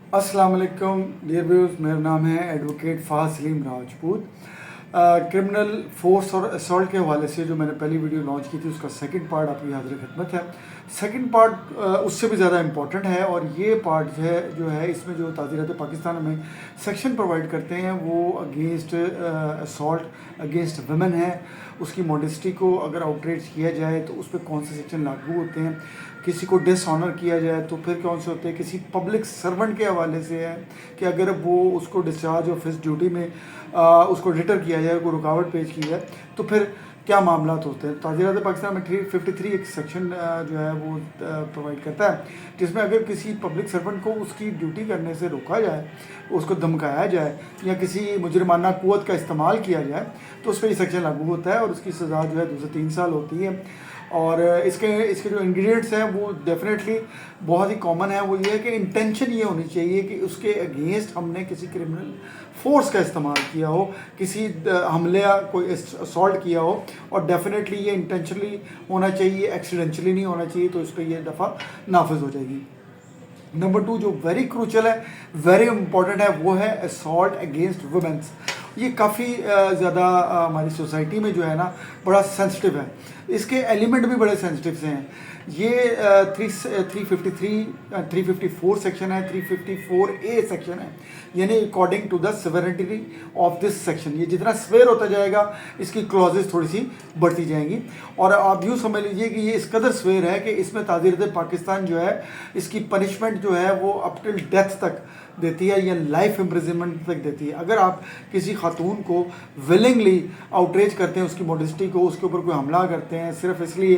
अस्सलाम वालेकुम dear viewers, मेरा नाम है advocate Faaz Saleem Rajput. Criminal force और असॉल्ट के हवाले से जो मैंने पहली वीडियो लॉन्च की थी उसका सेकंड पार्ट आपकी हाज़िर खिदमत है। सेकंड पार्ट उससे भी ज़्यादा इम्पॉर्टेंट है और ये पार्ट जो है इसमें जो ताज़ीरात पाकिस्तान में सेक्शन प्रोवाइड करते हैं वो अगेंस्ट असॉल्ट अगेंस्ट वुमेन है। उसकी मॉडेस्टी को अगर आउटरीच किया जाए तो उस पर कौन से सेक्शन लागू होते हैं, किसी को डिसऑनर किया जाए तो फिर कौन से होते हैं, किसी पब्लिक सर्वेंट के हवाले से है कि अगर वो उसको डिस्चार्ज ऑफ हिज ड्यूटी में उसको डिटर किया जाए, कोई रुकावट पेश की जाए तो फिर क्या मामला होते हैं। ताज़ीरात पाकिस्तान में 353 एक सेक्शन जो है वो प्रोवाइड करता है, जिसमें अगर किसी पब्लिक सर्वेंट को उसकी ड्यूटी करने से रोका जाए, उसको धमकाया जाए या किसी मुजरिमाना क़ुव्वत का इस्तेमाल किया जाए तो उस पर ये सेक्शन लागू होता है और उसकी सज़ा जो है 2 से 3 साल होती है। और इसके जो इंग्रेडिएंट्स हैं वो डेफिनेटली बहुत ही कॉमन है। वो ये है कि इंटेंशन ये होनी चाहिए कि उसके अगेंस्ट हमने किसी क्रिमिनल फोर्स का इस्तेमाल किया हो, किसी हमले या कोई असॉल्ट किया हो, और डेफिनेटली ये इंटेंशनली होना चाहिए, एक्सीडेंटली नहीं होना चाहिए, तो इस पर यह दफ़ा नाफिज हो जाएगी। नंबर 2 जो वेरी क्रूशल है, वेरी इंपॉर्टेंट है, वो है असॉल्ट अगेंस्ट वुमेन्स। ये काफ़ी ज़्यादा हमारी सोसाइटी में जो है ना बड़ा सेंसिटिव है, इसके एलिमेंट भी बड़े सेंसिटिव से हैं। ये 354 सेक्शन है, 354A सेक्शन है, यानी according to the severity of this section, ये जितना सिवियर होता जाएगा इसकी क्लॉजेस थोड़ी सी बढ़ती जाएंगी। और आप यूँ समझ लीजिए कि ये इस कदर सिवियर है कि इसमें ताज़ीरात पाकिस्तान जो है इसकी पनिशमेंट जो है वो अप टिल डेथ तक देती है या लाइफ इम्प्रिजनमेंट तक देती है। अगर आप किसी खातून को विलिंगली आउटरीच करते हैं, उसकी मॉडेस्टी को, उसके ऊपर कोई हमला करते हैं सिर्फ इसलिए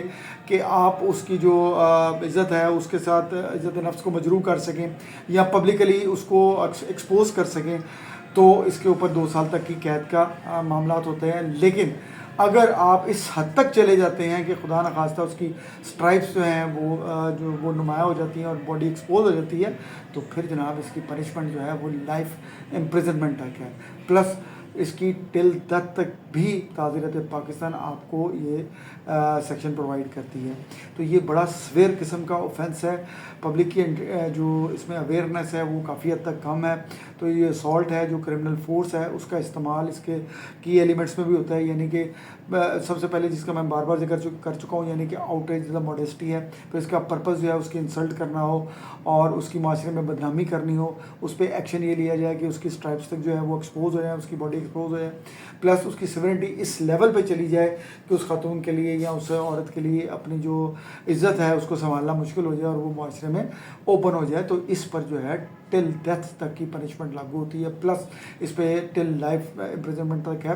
कि आप उसकी जो इज़्ज़त है उसके साथ इज़्ज़त नफ्स को मजरूह कर सकें या पब्लिकली उसको एक्सपोज कर सकें, तो इसके ऊपर 2 साल तक की कैद का मामला होते हैं। लेकिन अगर आप इस हद तक चले जाते हैं कि खुदा न खास्ता उसकी स्ट्राइप्स जो हैं वो नुमाया हो जाती हैं और बॉडी एक्सपोज हो जाती है, तो फिर जनाब इसकी पनिशमेंट जो है वो लाइफ इम्प्रिजनमेंट तक है, प्लस इसकी टिल डेथ तक भी ताज़ीरात पाकिस्तान आपको ये सेक्शन प्रोवाइड करती है। तो ये बड़ा सवेर किस्म का ऑफेंस है। पब्लिक की जो इसमें अवेयरनेस है वो काफ़ी हद तक कम है। तो ये असॉल्ट है, जो क्रिमिनल फोर्स है, उसका इस्तेमाल इसके की एलिमेंट्स में भी होता है, यानी कि सबसे पहले जिसका मैं बार बार जिक्र कर चुका हूँ, यानी कि आउटरीच द मॉडेस्टी है, तो इसका पर्पज़ जो है उसकी इंसल्ट करना हो और उसकी माशरे में बदनामी करनी हो, उस पर एक्शन ये लिया जाए कि उसकी स्ट्राइप्स तक जो है वो एक्सपोज हो जाए, उसकी बॉडी एक्सपोज हो जाए, प्लस उसकी सिवियरिटी इस लेवल पे चली जाए कि उस खातून के लिए या उस औरत के लिए अपनी जो इज़्ज़त है उसको संभालना मुश्किल हो जाए और वो माशरे में ओपन हो जाए। तो इस पर जो है टिल डेथ तक की पनिशमेंट लागू होती है, प्लस इस पर टिल लाइफ इम्प्रिजनमेंट तक है।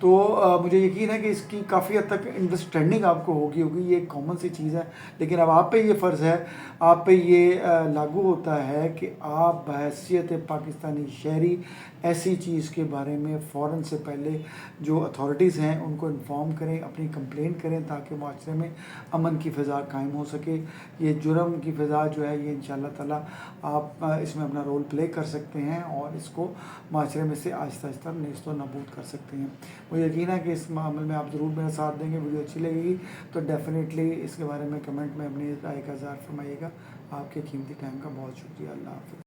तो मुझे यकीन है कि इसकी काफ़ी हद तक अंडरस्टैंडिंग आपको होगी, ये एक कॉमन सी चीज़ है। लेकिन अब आप पे ये फ़र्ज़ है, आप पे ये लागू होता है कि आप बहैसियत पाकिस्तानी शहरी ऐसी चीज़ के बारे में फ़ौरन से पहले जो अथॉरिटीज़ हैं उनको इन्फॉर्म करें, अपनी कंप्लेंट करें, ताकि माशरे में अमन की फ़िज़ा कायम हो सके। ये जुर्म की फ़िज़ा जो है ये इंशाअल्लाह ताला आप इसमें अपना रोल प्ले कर सकते हैं और इसको माशरे में से आहिस्ता आहिस्ता नेस्त व नाबूद कर सकते हैं। मुझे यकीन है कि इस मामले में आप ज़रूर मेरा साथ देंगे। वीडियो अच्छी लगेगी तो डेफ़िनेटली इसके बारे में कमेंट में अपनी राय का इज़हार फरमाइएगा। आपके कीमती टाइम का बहुत शुक्रिया। अल्लाह हाफ़िज़।